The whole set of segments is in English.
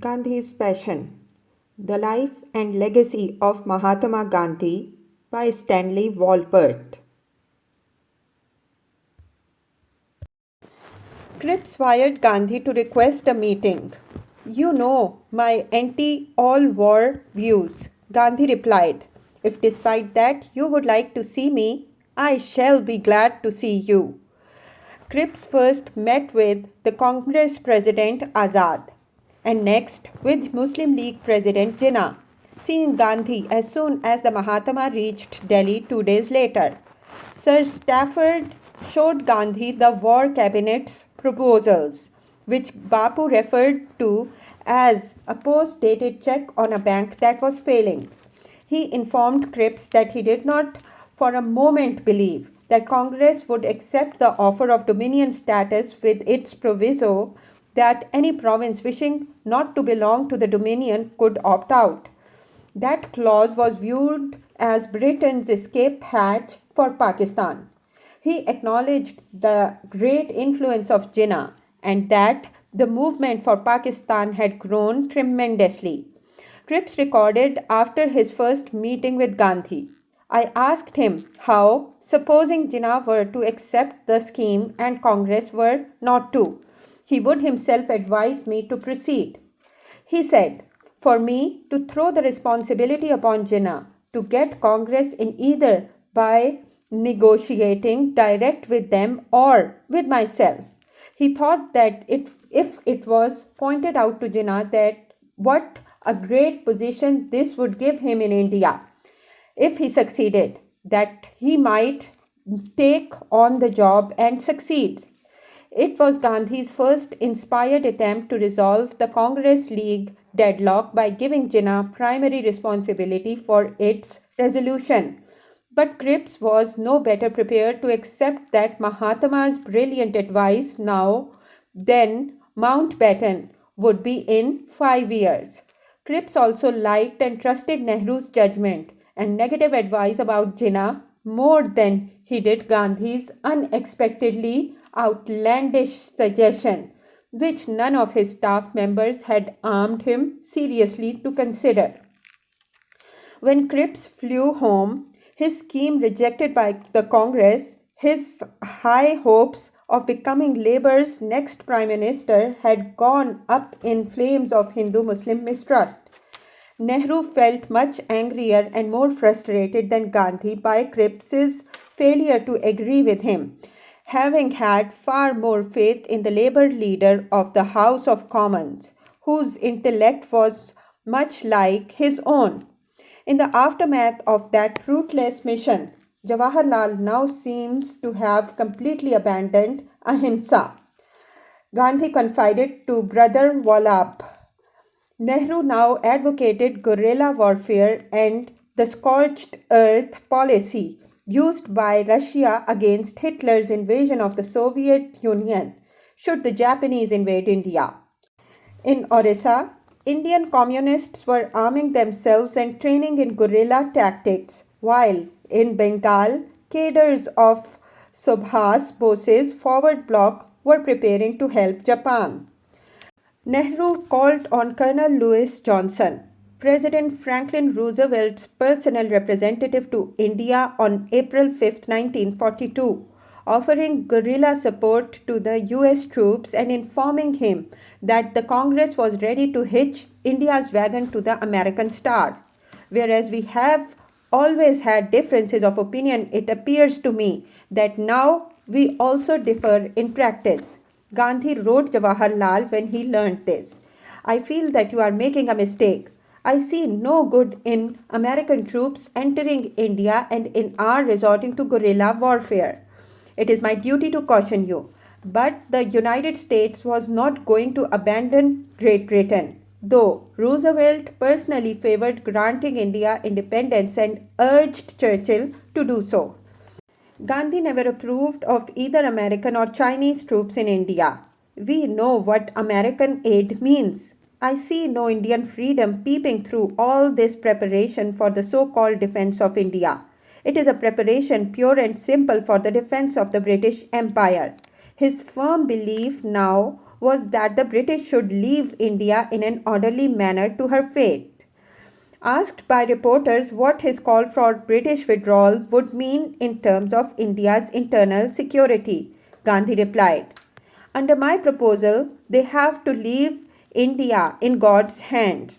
Gandhi's Passion: The Life and Legacy of Mahatma Gandhi by Stanley Wolpert. Cripps wired Gandhi to request a meeting. "You know my anti all war views," Gandhi replied. "If despite that you would like to see me, I shall be glad to see you." Cripps first met with the Congress President Azad and next with Muslim League President Jinnah, seeing Gandhi as soon as the Mahatma reached Delhi 2 days later. Sir Stafford showed Gandhi the War Cabinet's proposals, which Bapu referred to as a post-dated check on a bank that was failing. He informed Cripps that he did not for a moment believe that Congress would accept the offer of Dominion status with its proviso that any province wishing not to belong to the Dominion could opt out. That clause was viewed as Britain's escape hatch for Pakistan. He acknowledged the great influence of Jinnah and that the movement for Pakistan had grown tremendously. Cripps recorded after his first meeting with Gandhi. "I asked him how, supposing Jinnah were to accept the scheme and Congress were not to, he would himself advise me to proceed. He said, for me to throw the responsibility upon Jinnah to get Congress in either by negotiating direct with them or with myself. He thought that if it was pointed out to Jinnah that what a great position this would give him in India, if he succeeded, that he might take on the job and succeed." It was Gandhi's first inspired attempt to resolve the Congress League deadlock by giving Jinnah primary responsibility for its resolution. But Cripps was no better prepared to accept that Mahatma's brilliant advice now than Mountbatten would be in 5 years. Cripps also liked and trusted Nehru's judgment and negative advice about Jinnah more than he did Gandhi's unexpectedly outlandish suggestion, which none of his staff members had armed him seriously to consider. When Cripps flew home, his scheme rejected by the Congress, his high hopes of becoming Labour's next Prime Minister had gone up in flames of Hindu-Muslim mistrust. Nehru felt much angrier and more frustrated than Gandhi by Cripps's failure to agree with him, having had far more faith in the Labour leader of the House of Commons, whose intellect was much like his own. In the aftermath of that fruitless mission, Jawaharlal now seems to have completely abandoned ahimsa. Gandhi confided to brother Wallabh. Nehru now advocated guerrilla warfare and the scorched earth policy used by Russia against Hitler's invasion of the Soviet Union should the Japanese invade India. In Orissa, Indian communists were arming themselves and training in guerrilla tactics, while in Bengal, cadres of Subhas Bose's forward bloc were preparing to help Japan. Nehru called on Colonel Louis Johnson, President Franklin Roosevelt's personal representative to India on April 5, 1942, offering guerrilla support to the US troops and informing him that the Congress was ready to hitch India's wagon to the American star. Whereas we have always had differences of opinion, it appears to me that now we also differ in practice. Gandhi wrote Jawaharlal when he learned this. "I feel that you are making a mistake. I see no good in American troops entering India and in our resorting to guerrilla warfare. It is my duty to caution you." But the United States was not going to abandon Great Britain, though Roosevelt personally favored granting India independence and urged Churchill to do so. Gandhi never approved of either American or Chinese troops in India. We know what American aid means. I see no Indian freedom peeping through all this preparation for the so-called defense of India. It is a preparation pure and simple for the defense of the British Empire. His firm belief now was that the British should leave India in an orderly manner to her fate. Asked by reporters what his call for British withdrawal would mean in terms of India's internal security, Gandhi replied, "Under my proposal, they have to leave India in God's hands,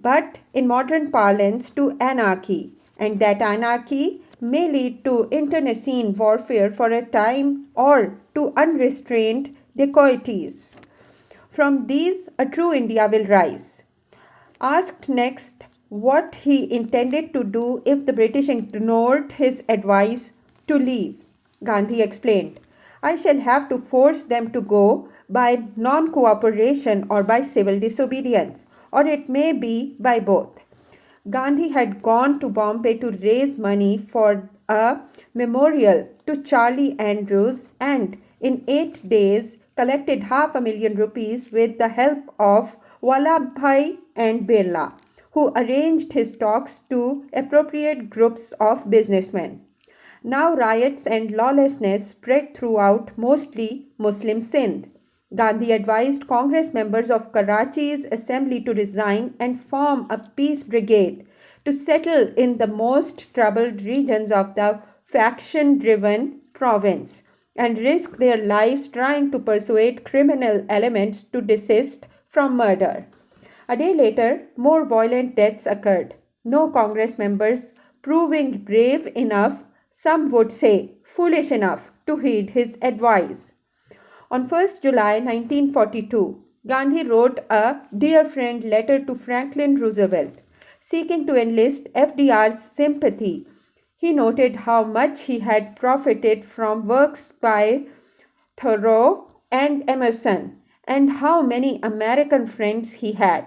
but in modern parlance to anarchy, and that anarchy may lead to internecine warfare for a time or to unrestrained dacoities. From these, a true India will rise." Asked next what he intended to do if the British ignored his advice to leave, Gandhi explained, "I shall have to force them to go by non cooperation or by civil disobedience, or it may be by both." Gandhi had gone to Bombay to raise money for a memorial to Charlie Andrews and in 8 days collected ₹500,000 with the help of Vallabhbhai and Birla, who arranged his talks to appropriate groups of businessmen. Now riots and lawlessness spread throughout mostly Muslim Sindh. Gandhi advised Congress members of Karachi's assembly to resign and form a peace brigade to settle in the most troubled regions of the faction-driven province and risk their lives trying to persuade criminal elements to desist from murder. A day later, more violent deaths occurred. No Congress members proving brave enough, some would say foolish enough, to heed his advice. On 1st July 1942, Gandhi wrote a Dear Friend letter to Franklin Roosevelt, seeking to enlist FDR's sympathy. He noted how much he had profited from works by Thoreau and Emerson, and how many American friends he had.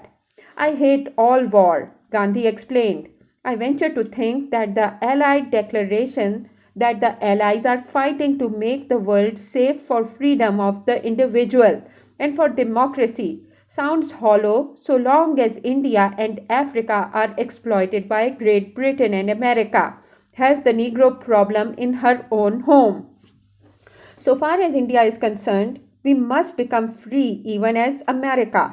"I hate all war," Gandhi explained. "I venture to think that the Allied declaration that the Allies are fighting to make the world safe for freedom of the individual and for democracy sounds hollow so long as India and Africa are exploited by Great Britain and America has the Negro problem in her own home. So far as India is concerned, we must become free even as America."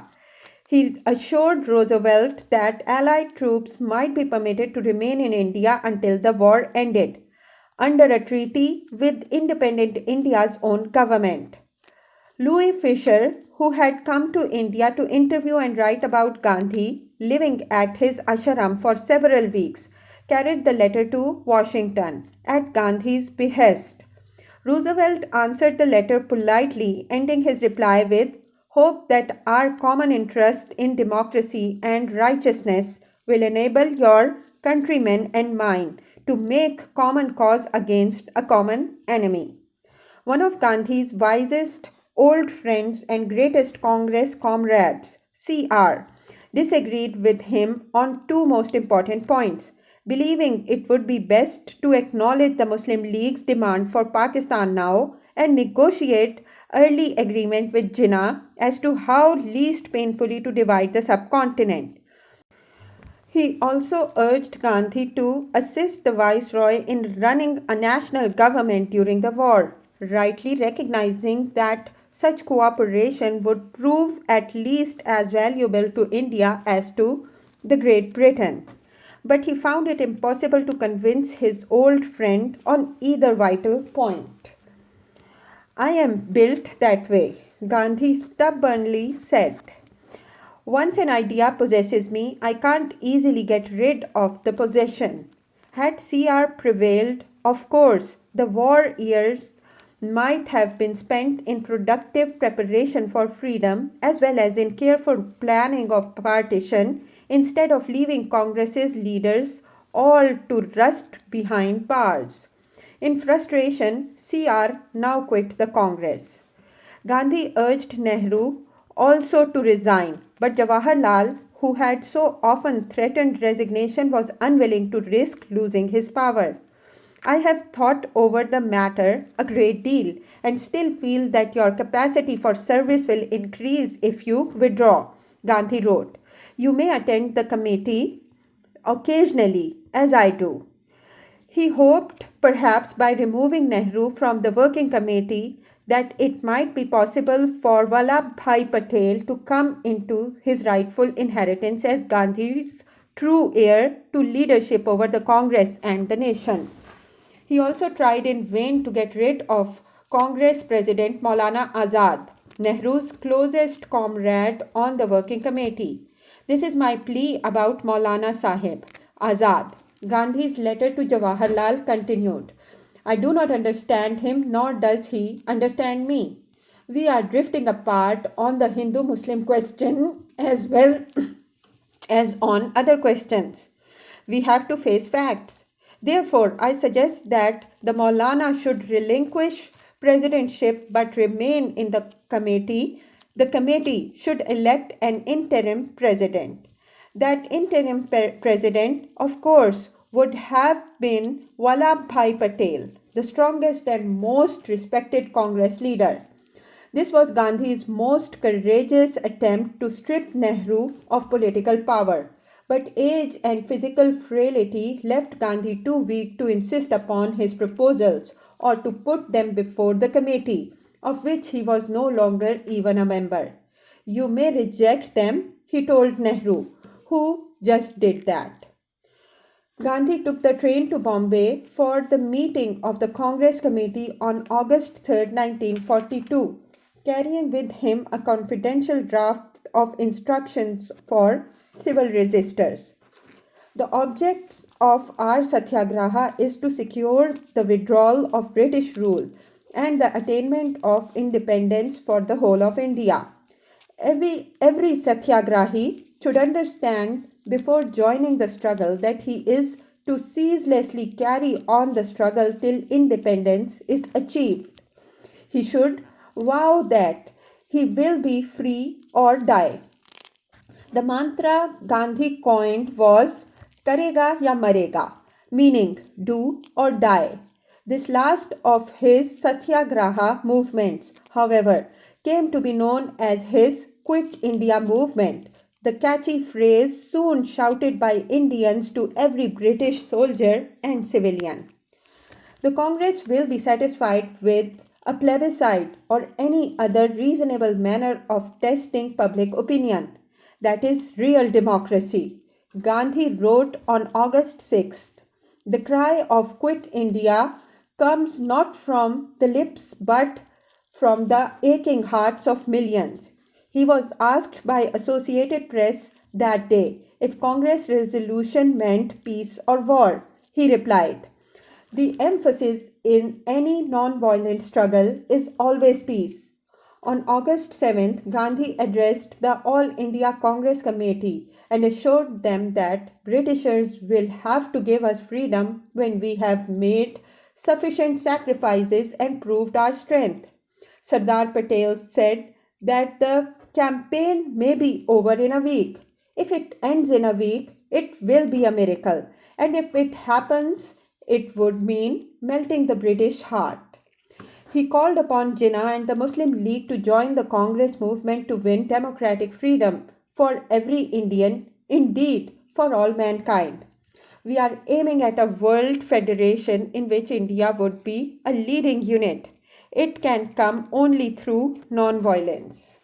He assured Roosevelt that Allied troops might be permitted to remain in India until the war ended, under a treaty with independent India's own government. Louis Fisher, who had come to India to interview and write about Gandhi, living at his ashram for several weeks, carried the letter to Washington at Gandhi's behest. Roosevelt answered the letter politely, ending his reply with, "Hope that our common interest in democracy and righteousness will enable your countrymen and mine to make common cause against a common enemy." One of Gandhi's wisest old friends and greatest Congress comrades, C.R., disagreed with him on two most important points, believing it would be best to acknowledge the Muslim League's demand for Pakistan now and negotiate early agreement with Jinnah as to how least painfully to divide the subcontinent. He also urged Gandhi to assist the Viceroy in running a national government during the war, rightly recognizing that such cooperation would prove at least as valuable to India as to the Great Britain. But he found it impossible to convince his old friend on either vital point. "I am built that way," Gandhi stubbornly said. "Once an idea possesses me, I can't easily get rid of the possession." Had CR prevailed, of course, the war years might have been spent in productive preparation for freedom as well as in careful planning of partition instead of leaving Congress's leaders all to rust behind bars. In frustration, CR now quit the Congress. Gandhi urged Nehru also to resign, but Jawaharlal, who had so often threatened resignation, was unwilling to risk losing his power. "I have thought over the matter a great deal and still feel that your capacity for service will increase if you withdraw," Gandhi wrote. "You may attend the committee occasionally, as I do." He hoped, perhaps by removing Nehru from the working committee, that it might be possible for Vallabhbhai Patel to come into his rightful inheritance as Gandhi's true heir to leadership over the Congress and the nation. He also tried in vain to get rid of Congress President Maulana Azad, Nehru's closest comrade on the working committee. This is my plea about Maulana Sahib, Azad. Gandhi's letter to Jawaharlal continued. I do not understand him, nor does he understand me. We are drifting apart on the Hindu Muslim question as well as on other questions. We have to face facts. Therefore, I suggest that the Maulana should relinquish presidentship but remain in the committee. The committee should elect an interim president. That interim president, of course, would have been Vallabhbhai Patel, the strongest and most respected Congress leader. This was Gandhi's most courageous attempt to strip Nehru of political power. But age and physical frailty left Gandhi too weak to insist upon his proposals or to put them before the committee, of which he was no longer even a member. You may reject them, he told Nehru, who just did that. Gandhi took the train to Bombay for the meeting of the Congress Committee on August 3, 1942, carrying with him a confidential draft of instructions for civil resistors. The objects of our satyagraha is to secure the withdrawal of British rule and the attainment of independence for the whole of India. Every satyagrahi should understand before joining the struggle that he is to ceaselessly carry on the struggle till independence is achieved. He should vow that he will be free or die. The mantra Gandhi coined was Karega ya Marega, meaning do or die. This last of his Satyagraha movements, however, came to be known as his Quit India movement, the catchy phrase soon shouted by Indians to every British soldier and civilian. The Congress will be satisfied with a plebiscite or any other reasonable manner of testing public opinion. That is real democracy. Gandhi wrote on August 6th, the cry of Quit India comes not from the lips but from the aching hearts of millions. He was asked by Associated Press that day if Congress resolution meant peace or war. He replied, the emphasis in any non-violent struggle is always peace. On August 7th, Gandhi addressed the All India Congress Committee and assured them that Britishers will have to give us freedom when we have made sufficient sacrifices and proved our strength. Sardar Patel said that the campaign may be over in a week. If it ends in a week, it will be a miracle. And if it happens, it would mean melting the British heart. He called upon Jinnah and the Muslim League to join the Congress movement to win democratic freedom for every Indian, indeed for all mankind. We are aiming at a world federation in which India would be a leading unit. It can come only through non-violence.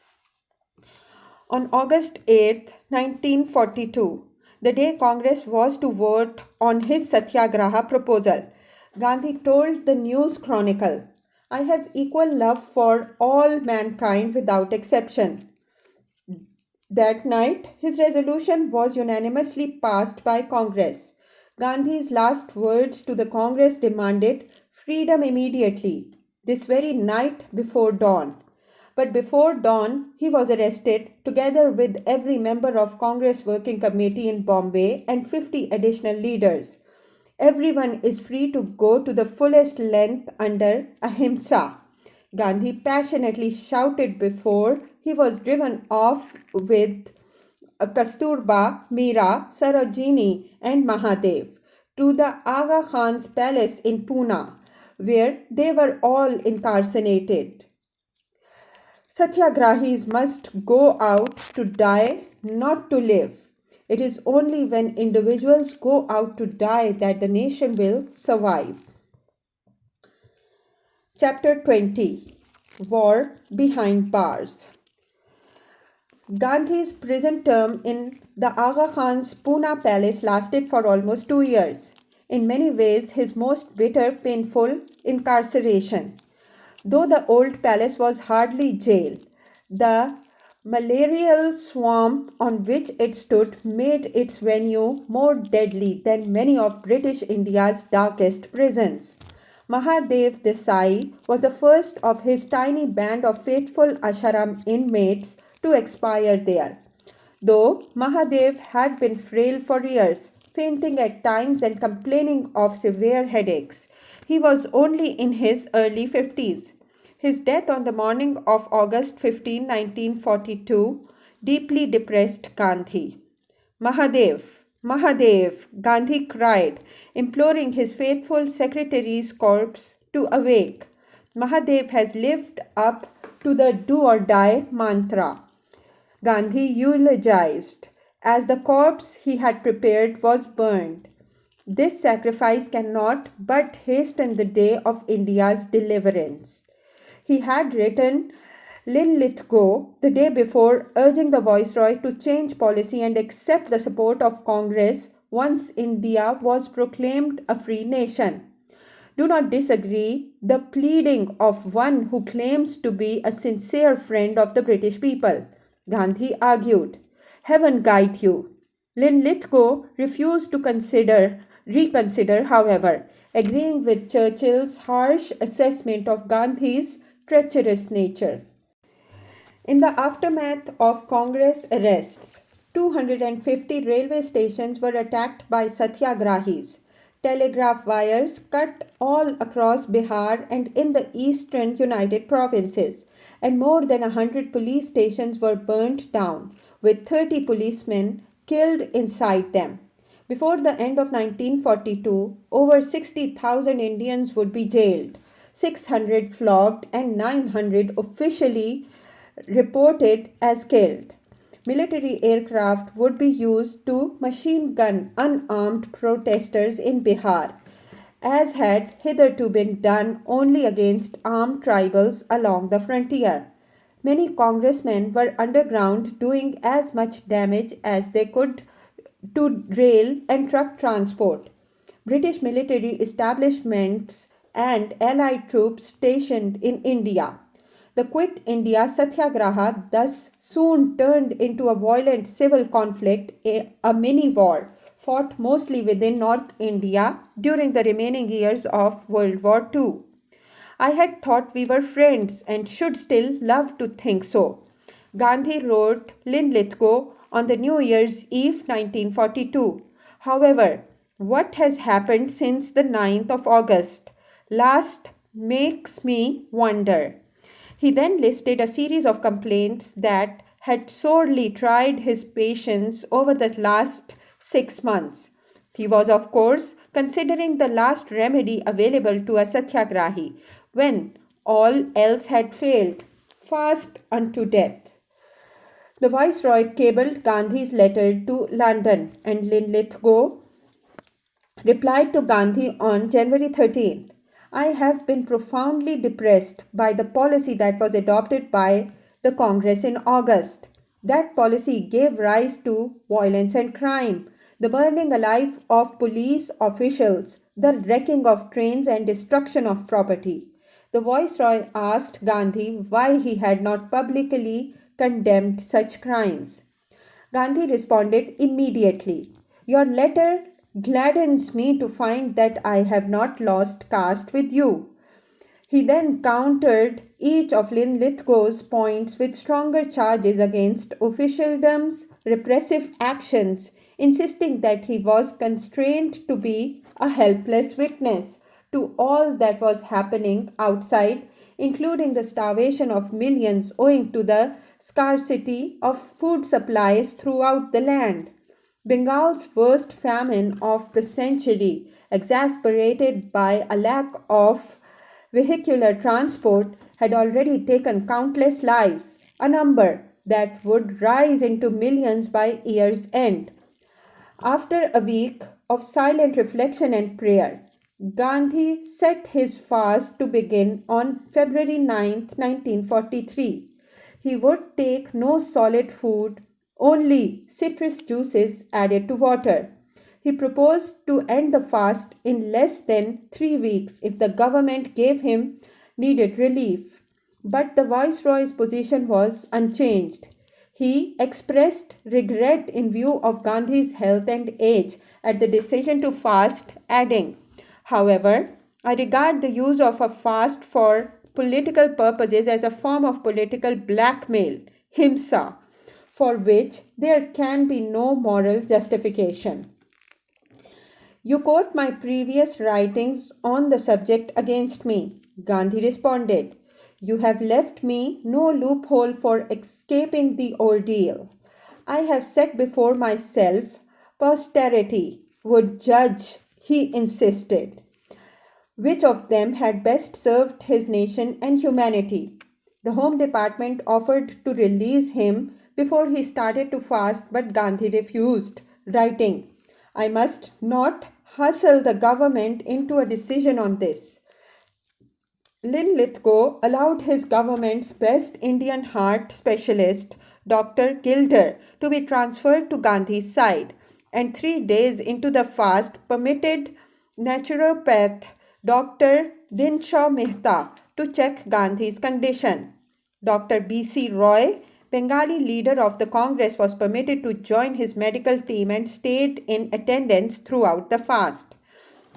On August 8, 1942, the day Congress was to vote on his Satyagraha proposal, Gandhi told the News Chronicle, I have equal love for all mankind without exception. That night, his resolution was unanimously passed by Congress. Gandhi's last words to the Congress demanded freedom immediately, this very night before dawn. But before dawn, he was arrested together with every member of Congress Working Committee in Bombay and 50 additional leaders. Everyone is free to go to the fullest length under ahimsa, Gandhi passionately shouted before he was driven off with Kasturba, Meera, Sarojini and Mahadev to the Aga Khan's palace in Pune, where they were all incarcerated. Satyagrahis must go out to die, not to live. It is only when individuals go out to die that the nation will survive. Chapter 20. war behind bars. Gandhi's prison term in the Aga Khan's Pune palace lasted for almost 2 years. In many ways, his most bitter, painful incarceration. Though the old palace was hardly jail, the malarial swarm on which it stood made its venue more deadly than many of British India's darkest prisons. Mahadev Desai was the first of his tiny band of faithful ashram inmates to expire there. Though Mahadev had been frail for years, fainting at times and complaining of severe headaches, he was only in his early 50s. His death on the morning of August 15, 1942, deeply depressed Gandhi. Mahadev, Mahadev, Gandhi cried, imploring his faithful secretary's corpse to awake. Mahadev has lived up to the do or die mantra. Gandhi eulogized as the corpse he had prepared was burned. This sacrifice cannot but hasten the day of India's deliverance. He had written Linlithgow the day before, urging the Viceroy to change policy and accept the support of Congress once India was proclaimed a free nation. Do not disagree the pleading of one who claims to be a sincere friend of the British people, Gandhi argued. Heaven guide you. Linlithgow refused to reconsider, however, agreeing with Churchill's harsh assessment of Gandhi's treacherous nature. In the aftermath of Congress arrests, 250 railway stations were attacked by satyagrahis. Telegraph wires cut all across Bihar and in the eastern United Provinces, and more than 100 police stations were burnt down, with 30 policemen killed inside them. Before the end of 1942, over 60,000 Indians would be jailed, 600 flogged, and 900 officially reported as killed. Military aircraft would be used to machine gun unarmed protesters in Bihar, as had hitherto been done only against armed tribals along the frontier. Many congressmen were underground doing as much damage as they could to rail and truck transport. British military establishments and allied troops stationed in India. The Quit India Satyagraha thus soon turned into a violent civil conflict, a mini war, fought mostly within North India during the remaining years of World War II. I had thought we were friends and should still love to think so. Gandhi wrote Linlithgow on the New Year's Eve 1942. However, what has happened since the 9th of August last makes me wonder. He then listed a series of complaints that had sorely tried his patience over the last 6 months. He was, of course, considering the last remedy available to a satyagrahi when all else had failed, fast unto death. The Viceroy cabled Gandhi's letter to London, and Linlithgow replied to Gandhi on January 13th. I have been profoundly depressed by the policy that was adopted by the Congress in August. That policy gave rise to violence and crime, the burning alive of police officials, the wrecking of trains, and destruction of property. The Viceroy asked Gandhi why he had not publicly condemned such crimes. Gandhi responded immediately. Your letter gladdens me to find that I have not lost caste with you. He then countered each of Linlithgow's points with stronger charges against officialdom's repressive actions, insisting that he was constrained to be a helpless witness to all that was happening outside, including the starvation of millions owing to the scarcity of food supplies throughout the land. Bengal's worst famine of the century, exasperated by a lack of vehicular transport, had already taken countless lives, a number that would rise into millions by year's end. After a week of silent reflection and prayer, Gandhi set his fast to begin on February 9th, 1943. He would take no solid food, only citrus juices added to water. He proposed to end the fast in less than 3 weeks if the government gave him needed relief. But the Viceroy's position was unchanged. He expressed regret in view of Gandhi's health and age at the decision to fast, adding, "However, I regard the use of a fast for political purposes as a form of political blackmail, himsa, for which there can be no moral justification. You quote my previous writings on the subject against me," Gandhi responded. "You have left me no loophole for escaping the ordeal. I have set before myself, posterity would judge," he insisted, "which of them had best served his nation and humanity." The Home Department offered to release him before he started to fast, but Gandhi refused, writing, "I must not hustle the government into a decision on this." Linlithgow allowed his government's best Indian heart specialist, Dr. Gilder, to be transferred to Gandhi's side, and 3 days into the fast permitted naturopath Dr. Dinshaw Mehta to check Gandhi's condition. Dr. B.C. Roy, Bengali leader of the Congress, was permitted to join his medical team and stayed in attendance throughout the fast.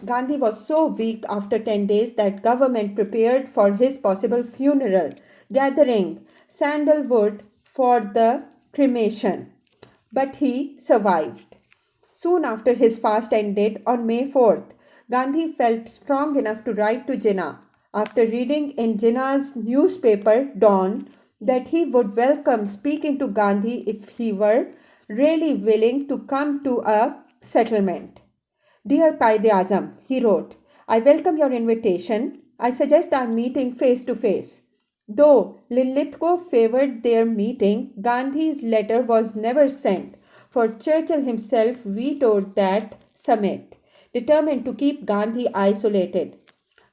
Gandhi was so weak after 10 days that government prepared for his possible funeral, gathering sandalwood for the cremation. But he survived. Soon after his fast ended on May 4th, Gandhi felt strong enough to write to Jinnah, after reading in Jinnah's newspaper Dawn that he would welcome speaking to Gandhi if he were really willing to come to a settlement. "Dear Qaid-e-Azam," he wrote, "I welcome your invitation. I suggest our meeting face to face." Though Linlithgow favored their meeting, Gandhi's letter was never sent, for Churchill himself vetoed that summit, determined to keep Gandhi isolated.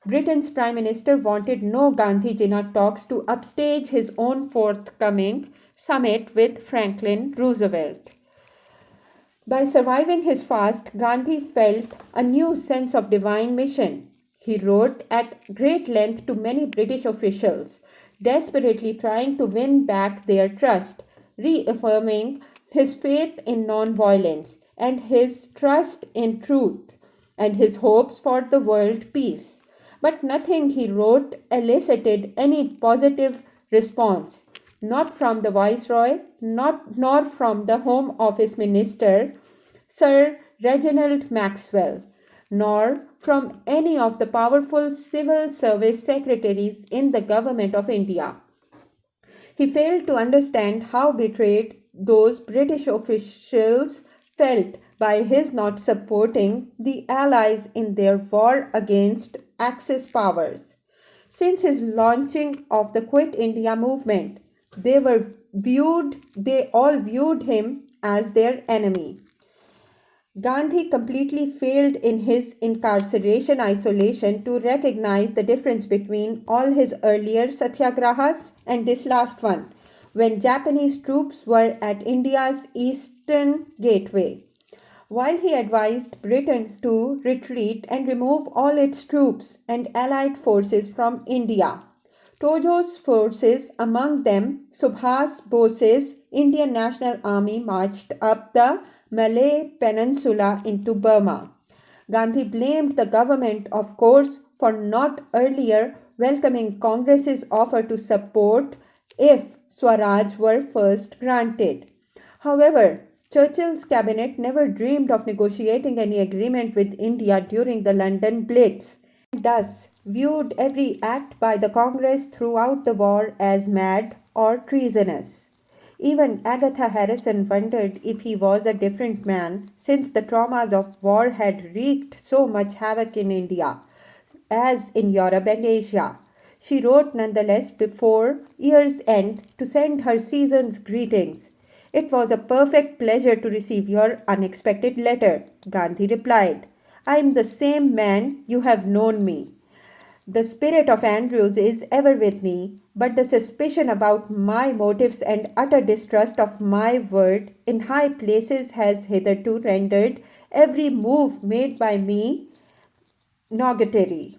Britain's Prime Minister wanted no Gandhi Jinnah talks to upstage his own forthcoming summit with Franklin Roosevelt. By surviving his fast, Gandhi felt a new sense of divine mission. He wrote at great length to many British officials, desperately trying to win back their trust, reaffirming his faith in nonviolence and his trust in truth and his hopes for the world peace. But nothing he wrote elicited any positive response, not from the Viceroy, nor from the Home Office Minister, Sir Reginald Maxwell, nor from any of the powerful civil service secretaries in the government of India. He failed to understand how betrayed those British officials felt by his not supporting the Allies in their war against Axis powers. Since his launching of the Quit India movement, they all viewed him as their enemy. Gandhi completely failed in his incarceration isolation to recognize the difference between all his earlier satyagrahas and this last one, when Japanese troops were at India's eastern gateway. While he advised Britain to retreat and remove all its troops and allied forces from India, Tojo's forces, among them Subhas Bose's Indian National Army, marched up the Malay Peninsula into Burma. Gandhi blamed the government, of course, for not earlier welcoming Congress's offer to support if Swaraj were first granted. However, Churchill's cabinet never dreamed of negotiating any agreement with India during the London Blitz, and thus viewed every act by the Congress throughout the war as mad or treasonous. Even Agatha Harrison wondered if he was a different man, since the traumas of war had wreaked so much havoc in India, as in Europe and Asia. She wrote nonetheless before year's end to send her season's greetings. "It was a perfect pleasure to receive your unexpected letter," Gandhi replied. I am the same man you have known me. The spirit of Andrews is ever with me, but the suspicion about my motives and utter distrust of my word in high places has hitherto rendered every move made by me nugatory.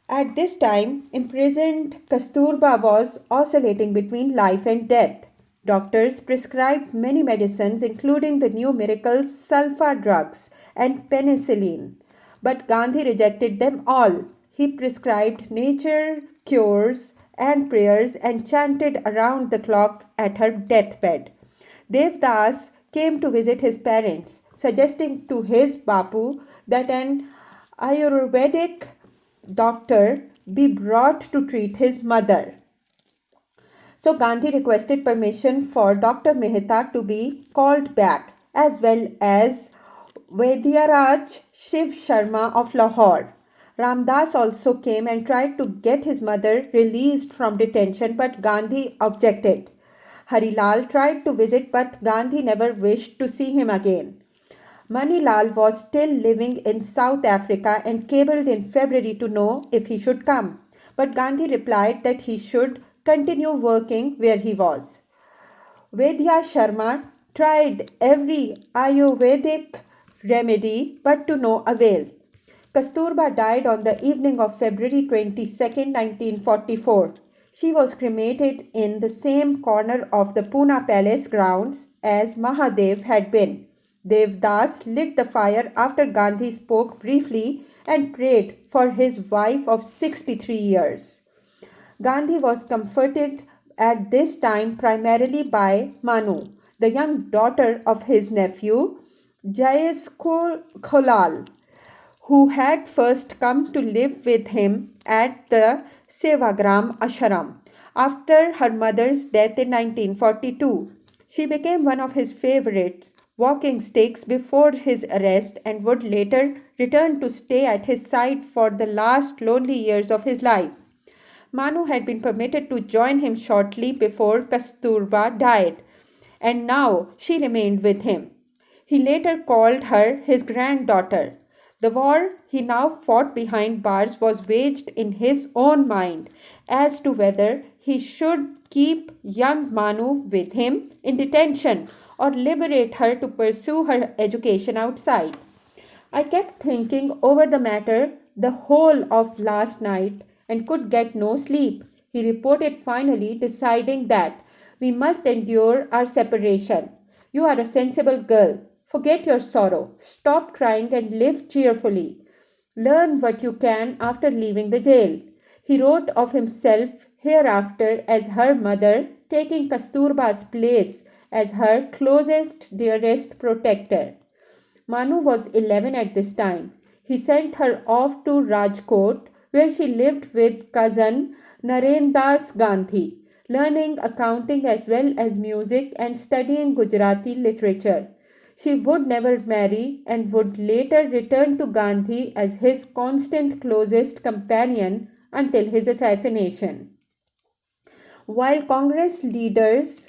At this time, imprisoned Kasturba was oscillating between life and death. Doctors prescribed many medicines, including the new miracle sulfa drugs and penicillin. But Gandhi rejected them all. He prescribed nature cures and prayers and chanted around the clock at her deathbed. Devdas came to visit his parents, suggesting to his Bapu that an Ayurvedic doctor be brought to treat his mother. So Gandhi requested permission for Dr. Mehta to be called back, as well as Vaidyaraj Shiv Sharma of Lahore. Ramdas also came and tried to get his mother released from detention, but Gandhi objected. Harilal tried to visit, but Gandhi never wished to see him again. Manilal was still living in South Africa and cabled in February to know if he should come. But Gandhi replied that he should continue working where he was. Vedya Sharma tried every Ayurvedic remedy but to no avail. Kasturba died on the evening of February 22nd, 1944. She was cremated in the same corner of the Pune Palace grounds as Mahadev had been. Devdas lit the fire after Gandhi spoke briefly and prayed for his wife of 63 years. Gandhi was comforted at this time primarily by Manu, the young daughter of his nephew Jayes Kholal, who had first come to live with him at the Sevagram ashram after her mother's death in 1942. She became one of his favorites, walking sticks before his arrest, and would later return to stay at his side for the last lonely years of his life. Manu had been permitted to join him shortly before Kasturba died, and now she remained with him. He later called her his granddaughter. The war he now fought behind bars was waged in his own mind as to whether he should keep young Manu with him in detention or liberate her to pursue her education outside. I kept thinking over the matter the whole of last night and could get no sleep. He reported, finally deciding that we must endure our separation. You are a sensible girl. Forget your sorrow. Stop crying and live cheerfully. Learn what you can after leaving the jail. He wrote of himself hereafter as her mother, taking Kasturba's place as her closest, dearest protector. Manu was 11 at this time. He sent her off to Rajkot, where she lived with cousin Narendas Gandhi, learning accounting as well as music and studying Gujarati literature. She would never marry and would later return to Gandhi as his constant closest companion until his assassination. While Congress leaders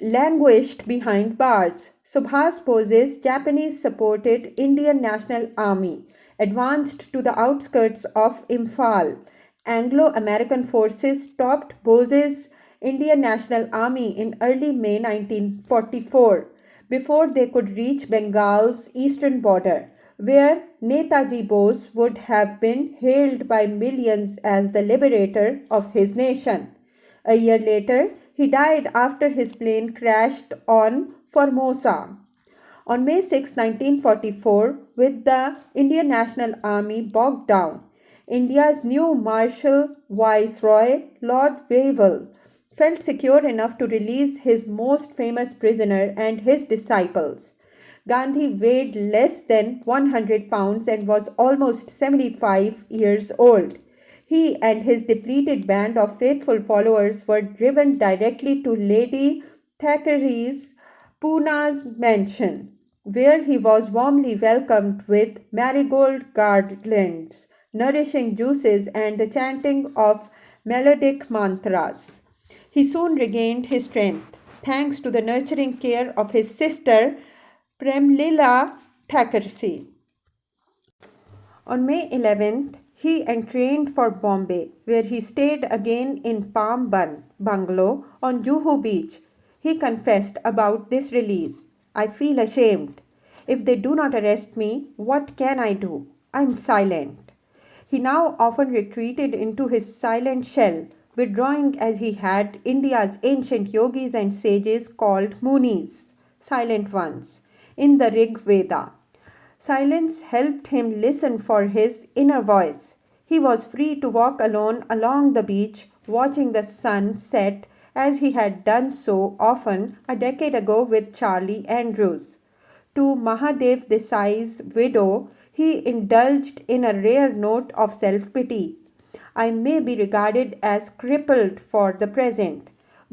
languished behind bars, Subhas Bose's Japanese supported Indian National Army advanced to the outskirts of Imphal. Anglo American forces stopped Bose's Indian National Army in early May 1944 before they could reach Bengal's eastern border, where Netaji Bose would have been hailed by millions as the liberator of his nation. A year later, he died after his plane crashed on Formosa. On May 6, 1944, with the Indian National Army bogged down, India's new Marshal Viceroy, Lord Wavell, felt secure enough to release his most famous prisoner and his disciples. Gandhi weighed less than 100 pounds and was almost 75 years old. He and his depleted band of faithful followers were driven directly to Lady Thackeray's Puna's mansion, where he was warmly welcomed with marigold garlands, nourishing juices, and the chanting of melodic mantras. He soon regained his strength, thanks to the nurturing care of his sister Premlila Thackeray. On May 11th, he entrained for Bombay, where he stayed again in Palm Bungalow on Juhu Beach. He confessed about this release. I feel ashamed. If they do not arrest me, what can I do? I'm silent. He now often retreated into his silent shell, withdrawing as he had India's ancient yogis and sages called Munis, silent ones, in the Rig Veda. Silence helped him listen for his inner voice. He was free to walk alone along the beach, watching the sun set as he had done so often a decade ago with Charlie Andrews. To Mahadev Desai's widow, he indulged in a rare note of self pity. I may be regarded as crippled for the present.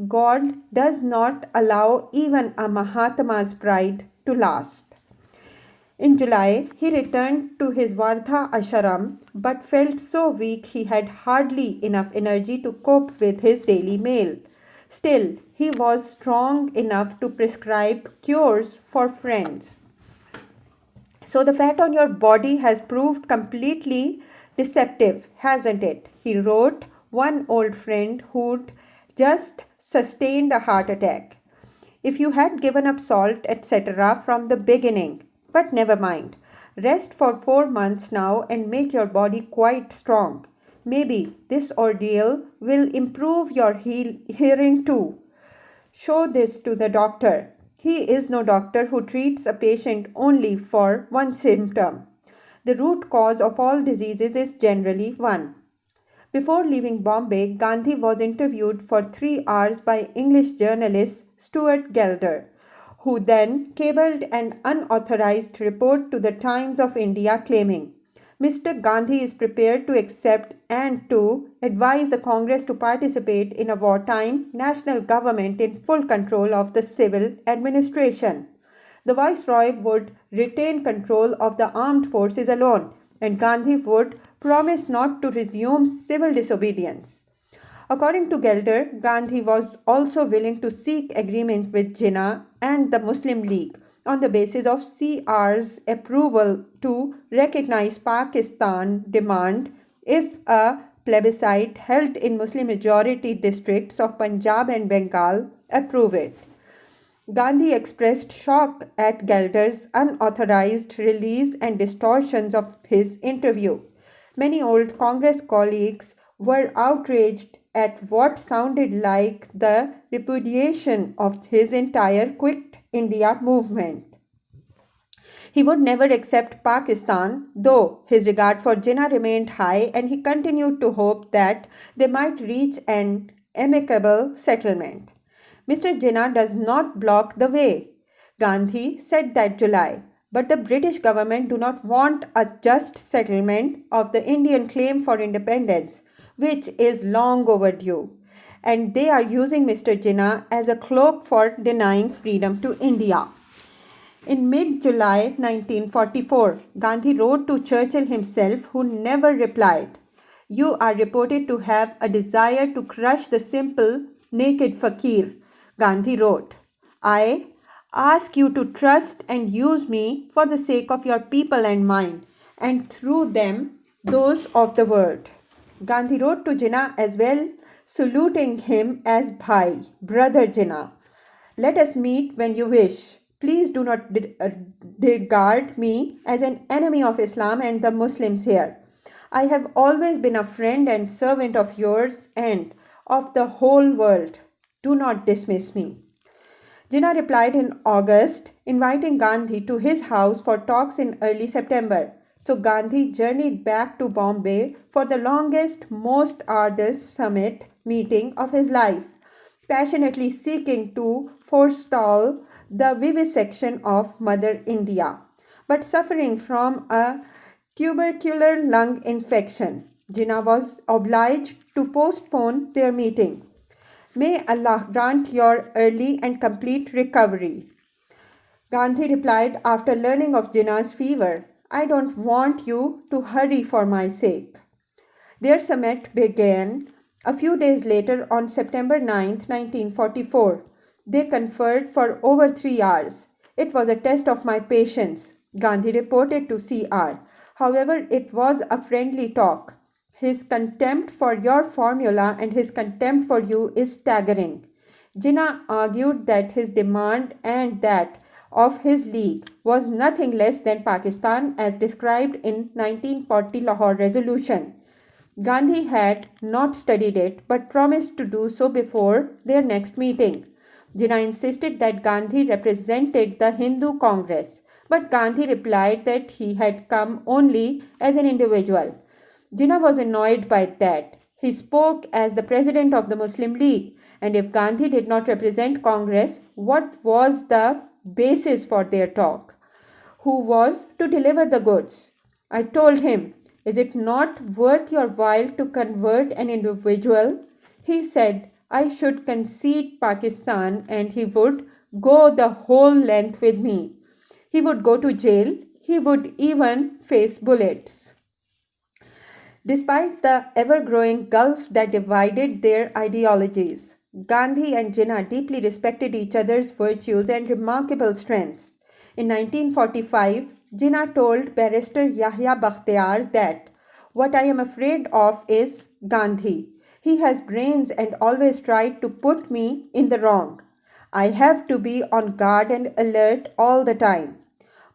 God does not allow even a Mahatma's pride to last. In July, he returned to his Vardha ashram but felt so weak he had hardly enough energy to cope with his daily mail. Still, he was strong enough to prescribe cures for friends. So, the fat on your body has proved completely deceptive, hasn't it? He wrote one old friend who'd just sustained a heart attack. If you had given up salt, etc., from the beginning. But never mind. Rest for 4 months now and make your body quite strong. Maybe this ordeal will improve your hearing too. Show this to the doctor. He is no doctor who treats a patient only for one symptom. The root cause of all diseases is generally one. Before leaving Bombay, Gandhi was interviewed for 3 hours by English journalist Stuart Gelder, who then cabled an unauthorized report to the Times of India claiming, Mr. Gandhi is prepared to accept and to advise the Congress to participate in a wartime national government in full control of the civil administration. The Viceroy would retain control of the armed forces alone, and Gandhi would promise not to resume civil disobedience. According to Gelder, Gandhi was also willing to seek agreement with Jinnah and the Muslim League on the basis of CR's approval to recognize Pakistan demand if a plebiscite held in Muslim majority districts of Punjab and Bengal approve it. Gandhi expressed shock at Gelder's unauthorized release and distortions of his interview. Many old Congress colleagues were outraged at what sounded like the repudiation of his entire Quit India movement. He would never accept Pakistan, though his regard for Jinnah remained high, and he continued to hope that they might reach an amicable settlement. Mr. Jinnah does not block the way, Gandhi said that July. But the British government do not want a just settlement of the Indian claim for independence, which is long overdue. And they are using Mr. Jinnah as a cloak for denying freedom to India. In mid-July 1944, Gandhi wrote to Churchill himself, who never replied. You are reported to have a desire to crush the simple, naked fakir, Gandhi wrote. I ask you to trust and use me for the sake of your people and mine, and through them, those of the world. Gandhi wrote to Jinnah as well, saluting him as Bhai, Brother Jinnah. Let us meet when you wish. Please do not regard me as an enemy of Islam and the Muslims here. I have always been a friend and servant of yours and of the whole world. Do not dismiss me. Jinnah replied in August, inviting Gandhi to his house for talks in early September. So Gandhi journeyed back to Bombay for the longest, most arduous summit meeting of his life, passionately seeking to forestall the vivisection of Mother India, but suffering from a tubercular lung infection. Jinnah was obliged to postpone their meeting. May Allah grant your early and complete recovery. Gandhi replied after learning of Jinnah's fever, I don't want you to hurry for my sake. Their summit began a few days later on September 9, 1944. They conferred for over 3 hours. It was a test of my patience, Gandhi reported to CR. However, it was a friendly talk. His contempt for your formula and his contempt for you is staggering. Jinnah argued that his demand and that of his league was nothing less than Pakistan as described in 1940 Lahore resolution. Gandhi had not studied it but promised to do so before their next meeting. Jinnah insisted that Gandhi represented the Hindu Congress, but Gandhi replied that he had come only as an individual. Jinnah was annoyed by that. He spoke as the president of the Muslim League, and if Gandhi did not represent Congress, what was the basis for their talk? Who was to deliver the goods? I told him, is it not worth your while to convert an individual? He said, I should concede Pakistan and he would go the whole length with me. He would go to jail. He would even face bullets. Despite the ever growing gulf that divided their ideologies, Gandhi and Jinnah deeply respected each other's virtues and remarkable strengths. In 1945, Jinnah told barrister Yahya Bakhtiar that what I am afraid of is Gandhi. He has brains and always tried to put me in the wrong. I have to be on guard and alert all the time.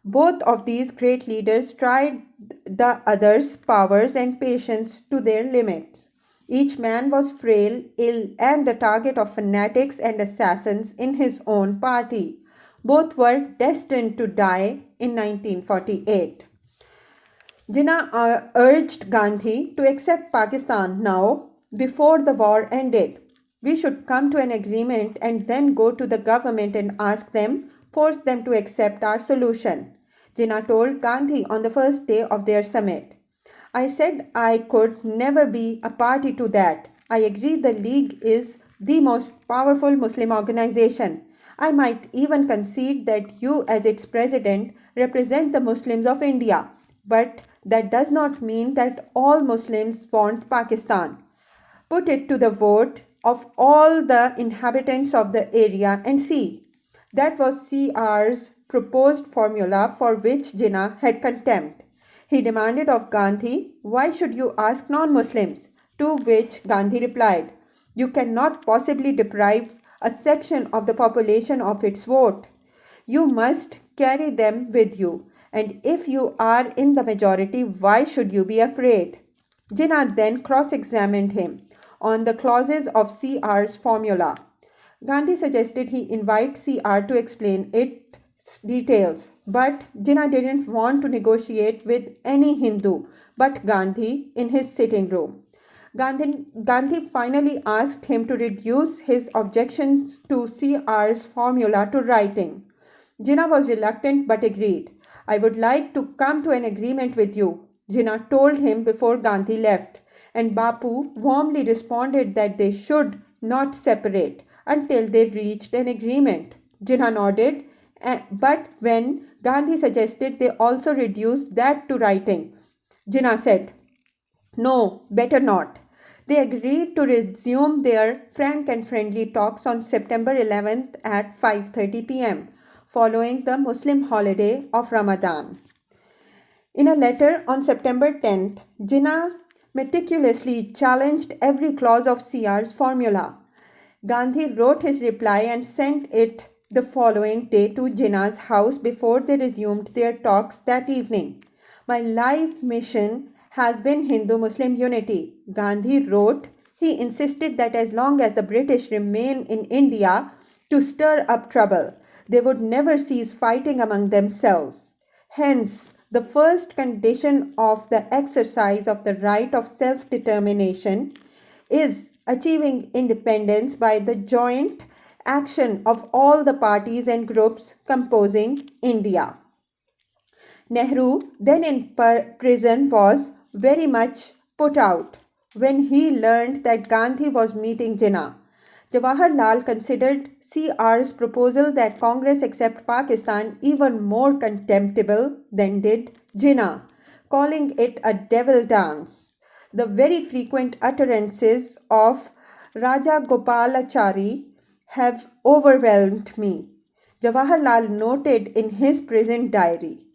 Both of these great leaders tried the other's powers and patience to their limits. Each man was frail, ill, and the target of fanatics and assassins in his own party. Both were destined to die in 1948. Jinnah urged Gandhi to accept Pakistan now before the war ended. We should come to an agreement and then go to the government and ask them, force them to accept our solution. Jinnah told Gandhi on the first day of their summit. I said I could never be a party to that. I agree the League is the most powerful Muslim organization. I might even concede that you, as its president, represent the Muslims of India. But that does not mean that all Muslims want Pakistan. Put it to the vote of all the inhabitants of the area and see. That was CR's proposed formula for which Jinnah had contempt. He demanded of Gandhi, why should you ask non-Muslims? To which Gandhi replied, you cannot possibly deprive a section of the population of its vote. You must carry them with you. And if you are in the majority, why should you be afraid? Jinnah then cross-examined him on the clauses of CR's formula. Gandhi suggested he invite CR to explain its details, but Jinnah didn't want to negotiate with any Hindu but Gandhi in his sitting room. Gandhi finally asked him to reduce his objections to CR's formula to writing. Jinnah was reluctant but agreed. I would like to come to an agreement with you, Jinnah told him before Gandhi left, and Bapu warmly responded that they should not separate until they reached an agreement. Jinnah nodded, but when Gandhi suggested they also reduce that to writing, Jinnah said, no, better not. They agreed to resume their frank and friendly talks on September 11th at 5:30 p.m. following the Muslim holiday of Ramadan. In a letter on September 10th, Jinnah meticulously challenged every clause of CR's formula. Gandhi wrote his reply and sent it the following day to Jinnah's house before they resumed their talks that evening. My life mission has been Hindu-Muslim unity, Gandhi wrote. He insisted that as long as the British remain in India to stir up trouble, they would never cease fighting among themselves. Hence, the first condition of the exercise of the right of self-determination is achieving independence by the joint action of all the parties and groups composing India. Nehru, then in prison, was very much put out when he learned that Gandhi was meeting Jinnah. Jawaharlal considered CR's proposal that Congress accept Pakistan even more contemptible than did Jinnah, calling it a devil dance. The very frequent utterances of Raja Gopalachari have overwhelmed me. Jawaharlal noted in his prison diary,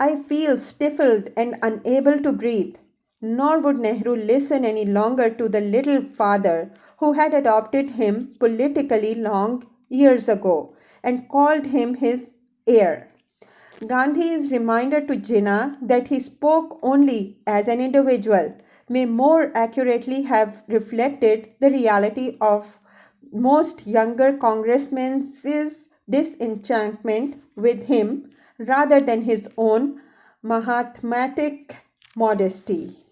I feel stifled and unable to breathe. Nor would Nehru listen any longer to the little father who had adopted him politically long years ago and called him his heir. Gandhi's reminder to Jinnah that he spoke only as an individual may more accurately have reflected the reality of most younger congressmen's disenchantment with him rather than his own Mahatmatic modesty.